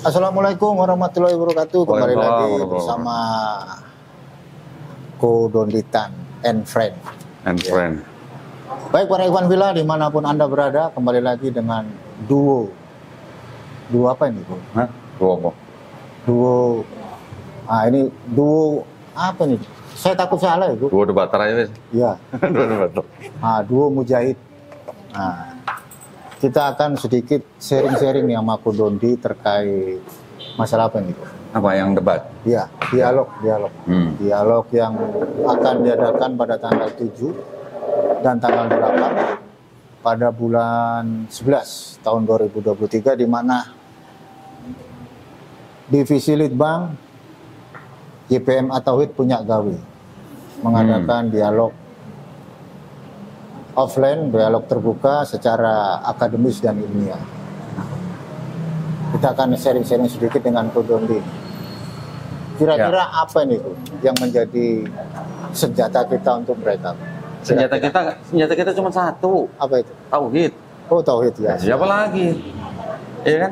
Assalamualaikum warahmatullahi wabarakatuh. Kembali lagi Waalaikumsalam. bersama Ko Donditan and Friend. Friend. Baik para Ikhwan Villa dimanapun Anda berada, kembali lagi dengan duo apa ini, Bu? Hah? Duo apa? Duo, ini duo apa nih? Saya takut salah ya, Bu. Duo debater aja, Wis. Iya. Duo debater. Duo Mujahid. Kita akan sedikit sharing-sharing nih sama Ko Dondi terkait masalah apa ini, Bu? Apa yang debat? Iya, dialog. Dialog yang akan diadakan pada tanggal 7 dan tanggal 8 pada bulan 11 tahun 2023, di mana Divisi Litbang YPMA Tauhid Punya Gawe mengadakan dialog offline, dialog terbuka secara akademis dan ilmiah. Kita akan sharing-sharing sedikit dengan Ko Dondi. Kira-kira apa nih, Bu, yang menjadi senjata kita untuk mereka? Senjata kita cuma satu. Apa itu? Tauhid. Oh, tauhid ya. Siapa lagi? Iya kan?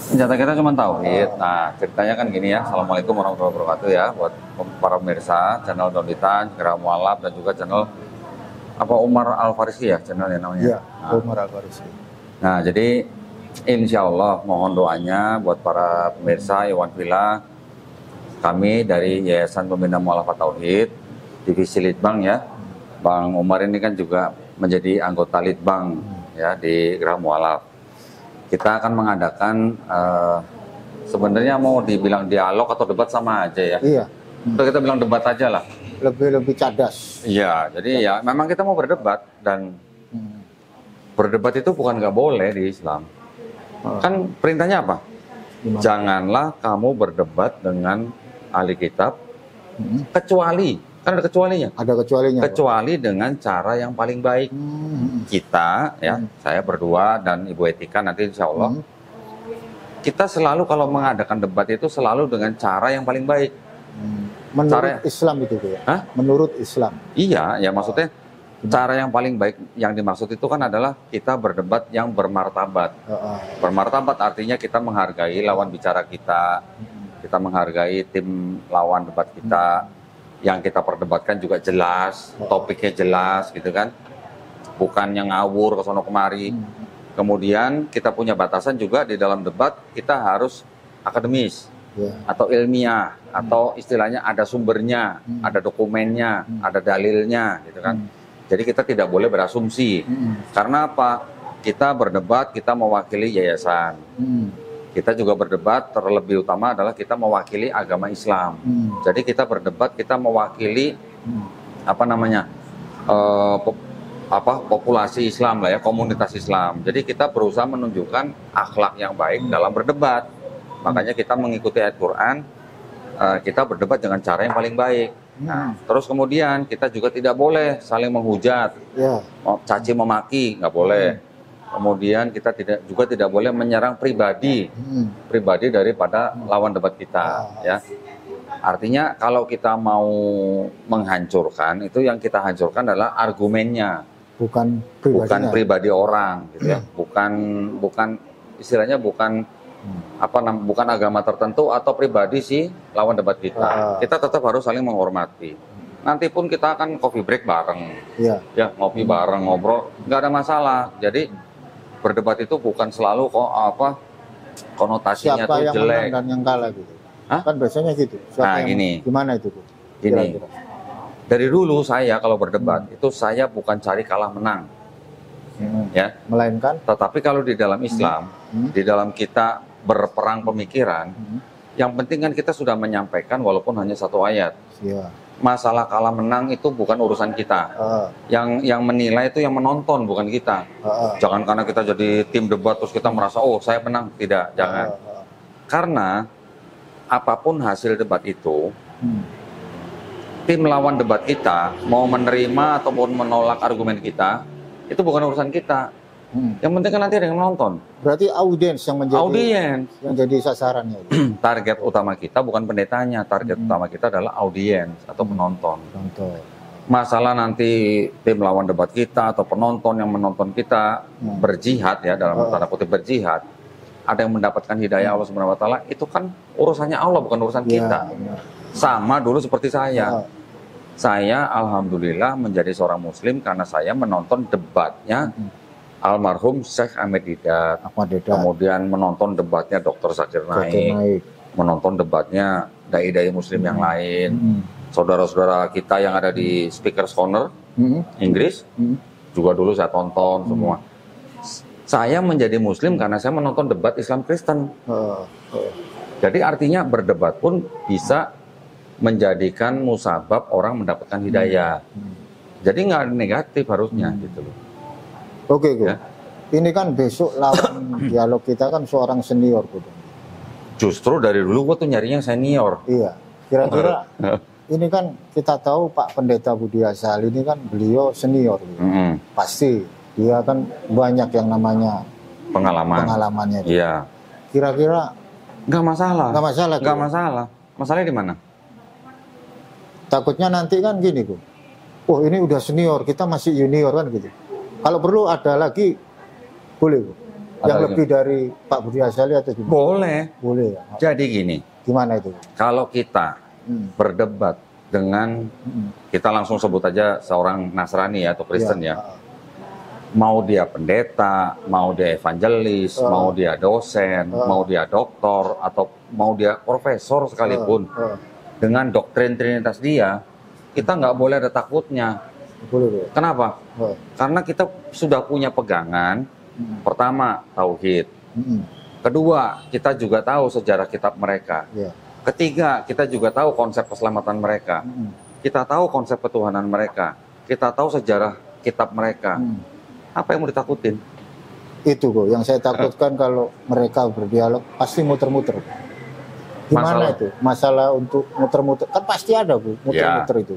Senjata kita cuma tauhid. Nah, ceritanya kan gini ya. Assalamualaikum warahmatullahi wabarakatuh ya, buat para pemirsa channel Donditan, Gerah Mualaf, dan juga channel Umar Al-Farisi ya channelnya namanya. Iya, Umar Al-Farisi. Nah, jadi insya Allah mohon doanya buat para pemirsa Ikhwan Villa, kami dari Yayasan Pembina Mualafat Tauhid, Divisi Litbang ya. Bang Umar ini kan juga menjadi anggota Litbang ya di Gerah Mualaf. Kita akan mengadakan sebenarnya mau dibilang dialog atau debat sama aja ya. Iya. Kita bilang debat aja lah. Lebih cadas. Iya, jadi ya memang kita mau berdebat, dan berdebat itu bukan nggak boleh di Islam. Kan perintahnya apa? Gimana? Janganlah kamu berdebat dengan ahli kitab, kecuali, kan ada kecualinya. Ada kecualinya. Kecuali dengan cara yang paling baik. Kita, ya, saya berdua dan Ibu Etika nanti insya Allah, kita selalu kalau mengadakan debat itu selalu dengan cara yang paling baik. Menurut Islam itu ya? Hah? Menurut Islam. Iya, ya maksudnya cara yang paling baik yang dimaksud itu kan adalah kita berdebat yang bermartabat. Bermartabat artinya kita menghargai lawan bicara kita, kita menghargai tim lawan debat kita, yang kita perdebatkan juga jelas, topiknya jelas gitu kan, bukan yang ngawur ke sono kemari. Kemudian kita punya batasan juga di dalam debat, kita harus akademis atau ilmiah, atau istilahnya ada sumbernya, ada dokumennya, ada dalilnya gitu kan. Jadi kita tidak boleh berasumsi. Karena apa? Kita berdebat, kita mewakili yayasan. Kita juga berdebat, terlebih utama adalah kita mewakili agama Islam. Jadi kita berdebat, kita mewakili populasi Islam lah ya, komunitas Islam. Jadi kita berusaha menunjukkan akhlak yang baik dalam berdebat. Makanya kita mengikuti ayat Quran, kita berdebat dengan cara yang paling baik. Nah, terus kemudian kita juga tidak boleh saling menghujat, caci memaki, nggak boleh. Kemudian kita juga tidak boleh menyerang pribadi daripada lawan debat kita. Ya, artinya kalau kita mau menghancurkan, itu yang kita hancurkan adalah argumennya, bukan pribadi orang, gitu ya. Bukan istilahnya bukan agama tertentu atau pribadi si lawan debat kita. Kita tetap harus saling menghormati. Nanti pun kita akan coffee break bareng, ya ngopi bareng, ngobrol, nggak ada masalah. Jadi berdebat itu bukan selalu konotasinya tuh jelek. Siapa yang menang dan yang kalah gitu? Kan biasanya gitu. Gimana itu, Bu? Gini, dari dulu saya kalau berdebat itu saya bukan cari kalah menang, ya. Melainkan. Tetapi kalau di dalam Islam, di dalam kita berperang pemikiran, yang penting kan kita sudah menyampaikan walaupun hanya satu ayat. Masalah kalah menang itu bukan urusan kita. Yang menilai itu yang menonton, bukan kita. Jangan karena kita jadi tim debat terus kita merasa saya menang. Tidak, jangan. Karena apapun hasil debat itu, tim lawan debat kita mau menerima ataupun menolak argumen kita, itu bukan urusan kita. Yang penting kan nanti ada yang menonton. Berarti audiens yang menjadi sasarannya. Target utama kita bukan pendetanya, target utama kita adalah audiens atau penonton. Masalah nanti tim lawan debat kita atau penonton yang menonton kita berjihad ya, dalam tanda kutip berjihad, ada yang mendapatkan hidayah Allah Subhanahu wa taala, itu kan urusannya Allah, bukan urusan kita. Sama dulu seperti saya. Saya alhamdulillah menjadi seorang muslim karena saya menonton debatnya almarhum Syekh Ahmed Didat. Kemudian menonton debatnya Dr. Zakir Naik. Menonton debatnya dai-dai muslim yang lain. Saudara-saudara kita yang ada di Speaker's Corner Inggris juga dulu saya tonton semua. Saya menjadi muslim karena saya menonton debat Islam Kristen. Jadi artinya berdebat pun bisa menjadikan musabab orang mendapatkan hidayah. Jadi nggak negatif harusnya gitu loh. Oke, ya. Ini kan besok lawan dialog kita kan seorang senior, gitu. Justru dari dulu gue tuh nyarinya senior. Iya. Kira-kira ini kan kita tahu Pak Pendeta Budi Asal ini kan beliau senior, gitu. Pasti dia kan banyak yang namanya pengalamannya. Gitu. Iya. Kira-kira nggak masalah. Nggak masalah. Nggak masalah. Masalahnya di mana? Takutnya nanti kan gini, Bu. Oh, ini udah senior, kita masih junior kan gitu. Kalau perlu ada lagi, boleh, Bu. Yang lebih dari Pak Budi Asali atau gimana? Boleh. Boleh ya. Jadi gini. Gimana itu? Kalau kita berdebat dengan, kita langsung sebut aja seorang Nasrani ya, atau Kristen ya. Mau dia pendeta, mau dia evangelis, mau dia dosen, mau dia doktor, atau mau dia profesor sekalipun. Dengan doktrin Trinitas dia, kita nggak boleh ada takutnya. Boleh. Kenapa? Karena kita sudah punya pegangan. Pertama, tauhid. Kedua, kita juga tahu sejarah kitab mereka. Ketiga, kita juga tahu konsep keselamatan mereka. Kita tahu konsep ketuhanan mereka. Kita tahu sejarah kitab mereka. Apa yang mau ditakutin? Itu kok yang saya takutkan kalau mereka berdialog pasti muter-muter. Gimana itu? Masalah untuk muter-muter kan pasti ada, Bu, muter-muter itu.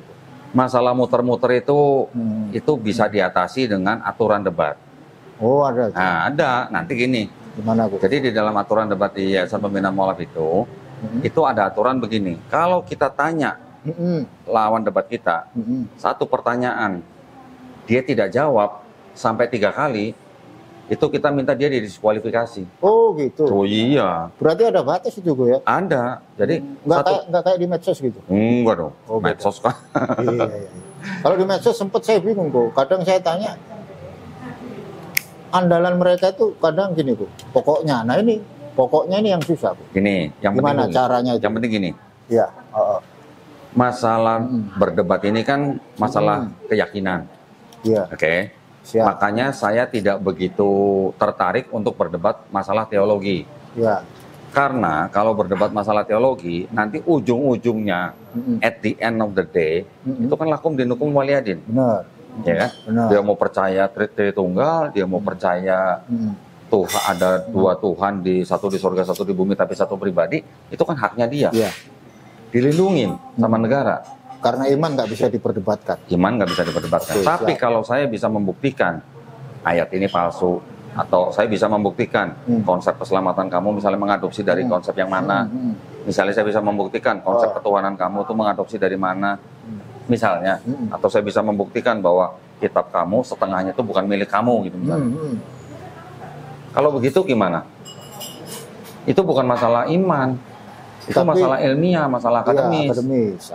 Masalah muter-muter itu bisa diatasi dengan aturan debat. Oh, ada. Nah, ada. Nanti gini. Gimana, Bu? Jadi di dalam aturan debat di Yayasan Pembinaan Mualaf itu ada aturan begini. Kalau kita tanya lawan debat kita satu pertanyaan, dia tidak jawab sampai 3 kali, itu kita minta dia didiskualifikasi. Oh gitu. Oh iya. Berarti ada batas itu, Bu, ya? Ada. Jadi nggak kayak di medsos gitu? Enggak dong. Oh, medsos kan. Iya. Kalau di medsos sempet saya bingung, Bu. Kadang saya tanya, andalan mereka itu kadang gini, Bu. Pokoknya, nah ini pokoknya ini yang susah, Bu. Gini, yang gimana penting caranya itu? Yang penting gini. Iya. Masalah berdebat ini kan masalah keyakinan. Iya. Oke. Siap. Makanya saya tidak begitu tertarik untuk berdebat masalah teologi. Ya. Karena kalau berdebat masalah teologi, nanti ujung-ujungnya, at the end of the day, itu kan lakum dinukum waliyadin. Benar. Ya kan? Benar. Dia mau percaya Tritunggal, dia mau percaya Tuhan ada 2 Tuhan, satu di surga, satu di bumi, tapi satu pribadi, itu kan haknya dia. Ya. Dilindungin sama negara. Karena iman nggak bisa diperdebatkan. Iman nggak bisa diperdebatkan. Oke, tapi siap. kalau saya bisa membuktikan ayat ini palsu, atau saya bisa membuktikan konsep keselamatan kamu misalnya mengadopsi dari konsep yang mana, misalnya saya bisa membuktikan konsep ketuhanan kamu itu mengadopsi dari mana, misalnya, atau saya bisa membuktikan bahwa kitab kamu setengahnya itu bukan milik kamu gitu misalnya. Kalau begitu gimana? Itu bukan masalah iman. Itu masalah ilmiah, masalah akademis.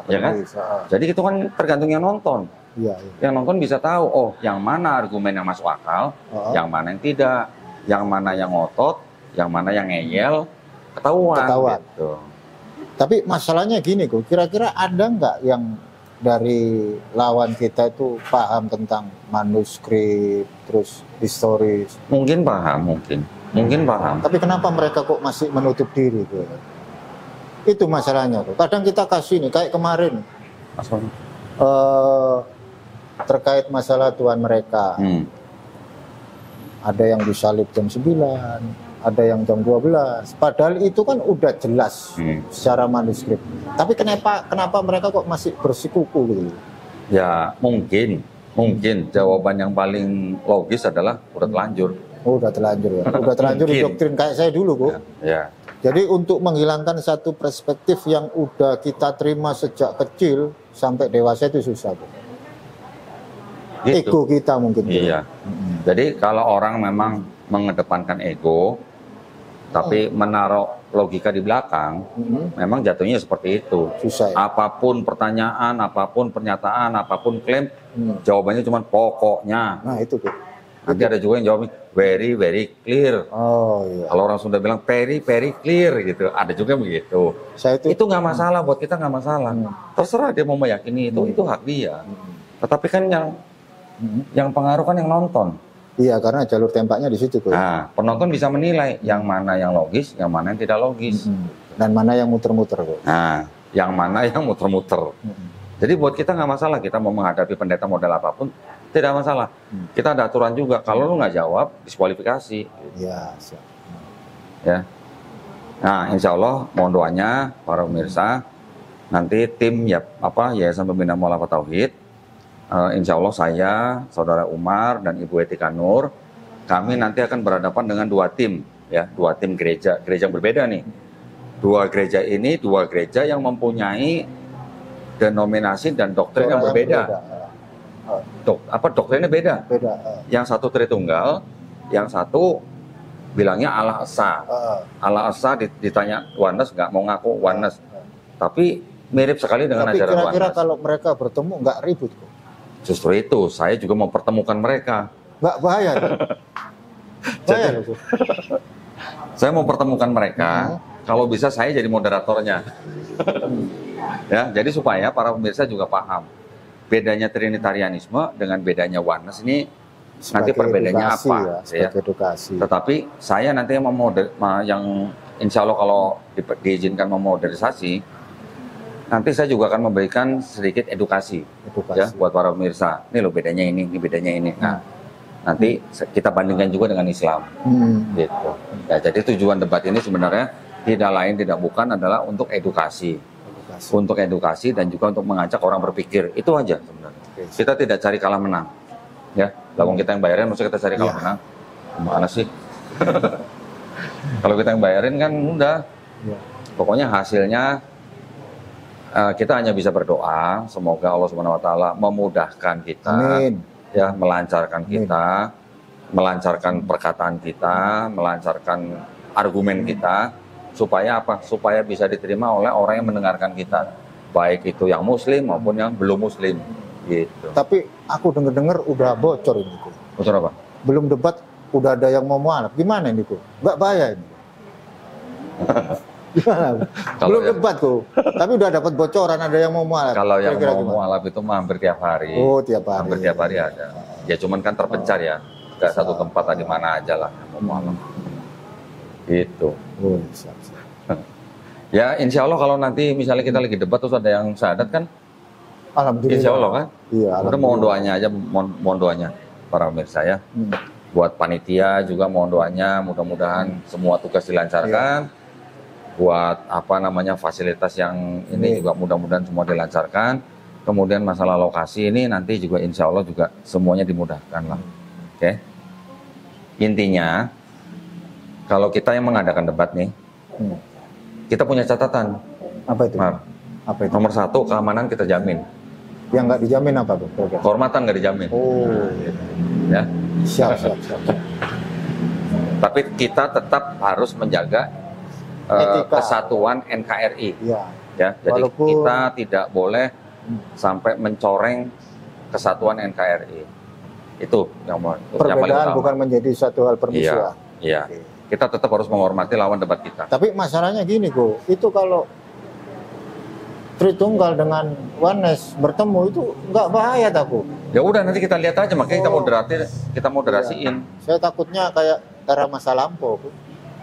Ya kan? Jadi itu kan tergantung yang nonton. Iya. Yang nonton bisa tahu, oh yang mana argumen yang masuk akal, yang mana yang tidak, yang mana yang ngotot, yang mana yang ngeyel, ketahuan. Gitu. Tapi masalahnya gini, kok kira-kira ada nggak yang dari lawan kita itu paham tentang manuskrip, terus historis? Mungkin paham, mungkin paham. Tapi kenapa mereka kok masih menutup diri? Itu masalahnya. Kadang kita kasih nih, kayak kemarin terkait masalah Tuhan mereka. Ada yang disalib jam 9, ada yang jam 12. Padahal itu kan udah jelas secara manuskrip. Tapi kenapa mereka kok masih bersikuku gitu? Ya mungkin jawaban yang paling logis adalah udah telanjur. Oh, udah telanjur ya. Udah telanjur di doktrin kayak saya dulu, kok. Ya. Jadi untuk menghilangkan satu perspektif yang udah kita terima sejak kecil sampai dewasa itu susah, Bu. Gitu. Ego kita mungkin. Iya. Jadi kalau orang memang mengedepankan ego, Tapi menaruh logika di belakang, memang jatuhnya seperti itu. Susah ya? Apapun pertanyaan, apapun pernyataan, apapun klaim, jawabannya cuma pokoknya. Nah itu tuh. Nanti ada juga yang jawabnya very very clear. Oh iya. Kalau orang Sunda bilang very very clear gitu, ada juga begitu. Saya Itu nggak masalah buat kita, nggak masalah. Terserah dia mau meyakini itu hak dia. Tetapi kan yang pengaruh kan yang nonton. Iya, karena jalur tembaknya di situ, Ko. Nah, penonton bisa menilai yang mana yang logis, yang mana yang tidak logis. Dan mana yang muter-muter, Ko. Nah, yang mana yang muter-muter. Jadi buat kita nggak masalah, kita mau menghadapi pendeta model apapun, tidak masalah. Kita ada aturan juga, kalau lu nggak jawab, diskualifikasi. Iya, siap. Ya. Nah, insya Allah mohon doanya para pemirsa, nanti tim Yayasan Pembina Mu'alafah Tauhid, insya Allah saya, Saudara Umar dan Ibu Etika Nur, kami nanti akan berhadapan dengan dua tim, ya, dua tim gereja yang berbeda nih. Dua gereja ini, dua gereja yang mempunyai denominasi dan doktrin yang berbeda. Doktrinnya beda. Beda. Yang satu Tritunggal, yang satu bilangnya Allah Esa. Allah Esa ditanya oneness, nggak mau ngaku oneness. Tapi mirip sekali dengan ajaran oneness. Tapi kira-kira kalau mereka bertemu nggak ribut, kok? Justru itu, saya juga mempertemukan mereka. Nggak bahaya. Bahaya loh. Saya mempertemukan mereka, kalau bisa saya jadi moderatornya. Ya, jadi supaya para pemirsa juga paham. Bedanya Trinitarianisme dengan bedanya oneness ini nanti perbedaannya apa. Ya, edukasi. Tetapi saya nanti yang insya Allah kalau diizinkan memodernisasi, nanti saya juga akan memberikan sedikit edukasi. Ya, buat para pemirsa. Ini loh bedanya ini bedanya ini. Nah, nanti kita bandingkan juga dengan Islam. Gitu. Ya, jadi tujuan debat ini sebenarnya tidak lain tidak bukan adalah untuk edukasi. Untuk edukasi dan juga untuk mengajak orang berpikir. Itu aja sebenarnya. Kita tidak cari kalah menang. Ya, lawang kita yang bayarin, maksudnya kita cari kalah menang. Gimana sih? Kalau kita yang bayarin kan udah. Pokoknya hasilnya kita hanya bisa berdoa, semoga Allah Subhanahu Wa Taala memudahkan kita, ya, melancarkan kita, melancarkan perkataan kita, melancarkan argumen kita, supaya apa? Supaya bisa diterima oleh orang yang mendengarkan kita, baik itu yang Muslim maupun yang belum Muslim, gitu. Tapi aku dengar udah bocor ini, Ko. Bocor apa? Belum debat, udah ada yang mau mualaf. Gimana ini, Ko? Nggak bahaya ini. Gimana? Belum debat, Ko. Tapi udah dapat bocoran ada yang mau mualaf. Kalau yang mau mualaf itu hampir tiap hari. Oh, tiap hari. Hampir tiap hari ada. Ya cuman kan terpencar ya. Gak satu tempat di mana aja lah yang mau mualaf. Gitu. Oh, siap. Ya insya Allah kalau nanti misalnya kita lagi debat terus ada yang syahadat kan, alhamdulillah. Insya Allah kan. Iya. Udah mohon doanya aja, mohon doanya para pemirsa ya. Buat panitia juga mohon doanya, mudah-mudahan semua tugas dilancarkan. Buat fasilitas yang ini juga mudah-mudahan semua dilancarkan. Kemudian masalah lokasi ini nanti juga insya Allah juga semuanya dimudahkan lah. Oke. Intinya kalau kita yang mengadakan debat nih, kita punya catatan. Apa itu? Apa itu? Nomor satu, keamanan kita jamin. Yang nggak dijamin apa tuh? Kehormatan nggak dijamin. Oh, ya. Siap. Tapi kita tetap harus menjaga kesatuan NKRI. Ya, jadi kita tidak boleh sampai mencoreng kesatuan NKRI. Itu yang paling perbedaan bukan menjadi satu hal permusuhan. Iya. Kita tetap harus menghormati lawan debat kita. Tapi masalahnya gini, Ko. Itu kalau Tritunggal dengan oneness bertemu itu nggak bahaya, Ko. Ya udah nanti kita lihat aja, makanya kita moderasiin. Saya takutnya kayak era masa lampau, Ko.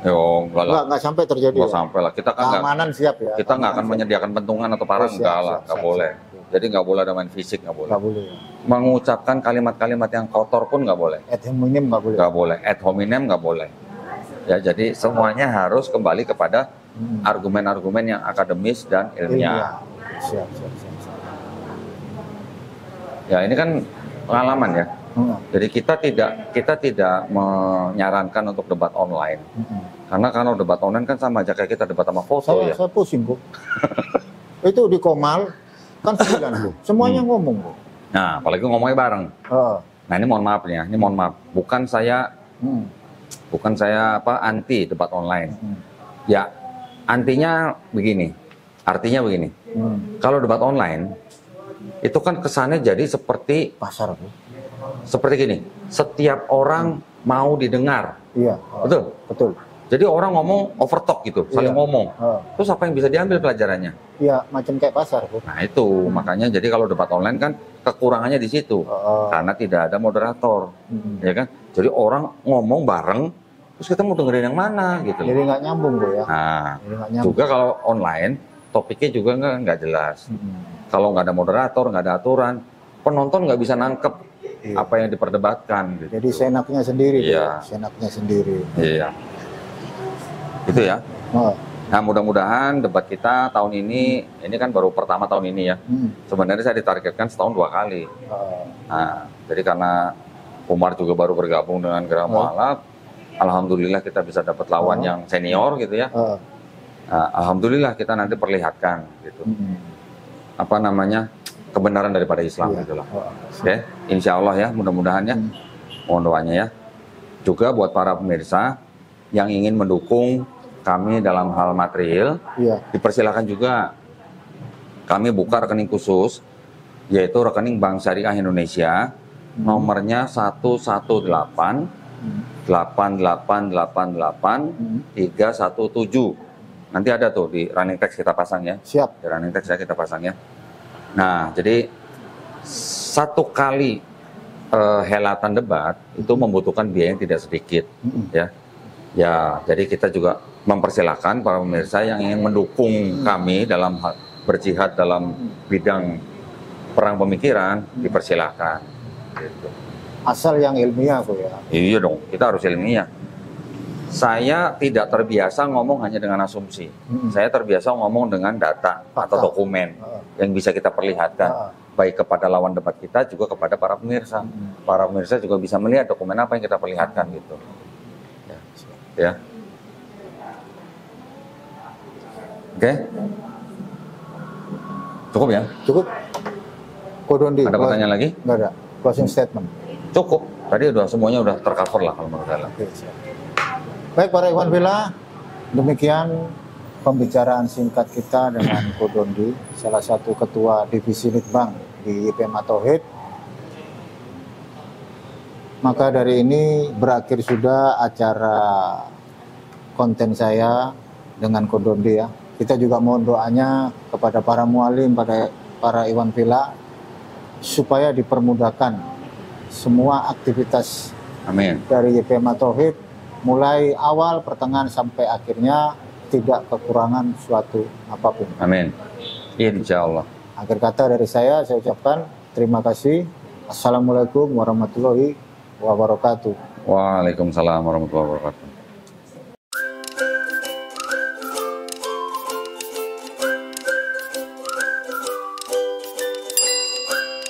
Yo, enggak sampai terjadi. Enggak sampai lah. Kita kan keamanan siap ya. Kita nggak akan menyediakan pentungan atau parang, nggak boleh. Jadi nggak boleh ada main fisik, nggak boleh. Nggak boleh. Mengucapkan kalimat-kalimat yang kotor pun nggak boleh. Ad hominem nggak boleh. Nggak boleh. Ad hominem nggak boleh. Ya, jadi semuanya harus kembali kepada argumen-argumen yang akademis dan ilmiah. Siap. Ya, ini kan pengalaman ya. Jadi kita tidak menyarankan untuk debat online. Karena kalau debat online kan sama aja kayak kita debat sama foto ya. Saya pusing, Bu. Itu di Komal kan 9, Bu. Semuanya ngomong, Bu. Nah, apalagi ngomongnya bareng. Nah, ini mohon maaf nih ya. Ini mohon maaf. Bukan saya bukan saya anti debat online. Ya, artinya begini. Kalau debat online itu kan kesannya jadi seperti pasar, Bu. Seperti gini. Setiap orang mau didengar. Iya. Betul? Betul. Jadi orang ngomong overtalk gitu, saling ngomong. Terus apa yang bisa diambil pelajarannya? Iya, macam kayak pasar, Bu. Nah itu, makanya jadi kalau debat online kan kekurangannya di situ. Karena tidak ada moderator. Ya kan? Jadi orang ngomong bareng, terus kita mau dengerin yang mana gitu. Jadi nggak nyambung, Bu ya. Nah, juga kalau online, topiknya juga nggak jelas. Kalau nggak ada moderator, nggak ada aturan, penonton nggak bisa nangkep apa yang diperdebatkan. Gitu. Jadi senaknya sendiri, iya. Senaknya sendiri. Iya. Itu ya. Nah mudah-mudahan debat kita tahun ini kan baru pertama tahun ini ya. Sebenarnya saya ditargetkan setahun 2 kali. Nah, jadi karena Umar juga baru bergabung dengan Gerak Mualaf, alhamdulillah kita bisa dapat lawan yang senior gitu ya. Nah, alhamdulillah kita nanti perlihatkan gitu. Apa namanya? Kebenaran daripada Islam gitulah. Oke, insya Allah ya, mudah-mudahan ya. Mohon doanya ya. Juga buat para pemirsa yang ingin mendukung kami dalam hal material, dipersilakan juga. Kami buka rekening khusus, yaitu rekening Bank Syariah Indonesia, nomornya 1188888 317. Nanti ada tuh di running text kita pasang ya. Siap. Di running text ya kita pasang ya. Nah, jadi satu kali helatan debat itu membutuhkan biaya yang tidak sedikit, ya. Ya, jadi kita juga mempersilahkan para pemirsa yang ingin mendukung kami dalam berjihad dalam bidang perang pemikiran, dipersilahkan. Gitu. Asal yang ilmiah, Bu ya. Iya dong, kita harus ilmiah. Saya tidak terbiasa ngomong hanya dengan asumsi. Saya terbiasa ngomong dengan data atau dokumen yang bisa kita perlihatkan. Baik kepada lawan debat kita, juga kepada para pemirsa. Para pemirsa juga bisa melihat dokumen apa yang kita perlihatkan gitu. Ya. Oke. Cukup ya? Cukup. Kodondi. Ada pertanyaan lagi? Nggak ada. Closing statement. Cukup. Tadi semuanya udah tercover lah kalau menurut saya. Baik para Ikhwan Fillah, demikian pembicaraan singkat kita dengan Kodondi, salah satu ketua divisi Litbang di IPMA Tauhid. Maka dari ini berakhir sudah acara konten saya dengan Kodondi ya. Kita juga mohon doanya kepada para mualim, pada para Ikhwan Fillah, supaya dipermudahkan semua aktivitas dari IPMA Tauhid, mulai awal, pertengahan, sampai akhirnya tidak kekurangan suatu apapun. Amin. Insya Allah. Akhir kata dari saya ucapkan terima kasih. Assalamualaikum warahmatullahi wabarakatuh. Waalaikumsalam warahmatullahi wabarakatuh.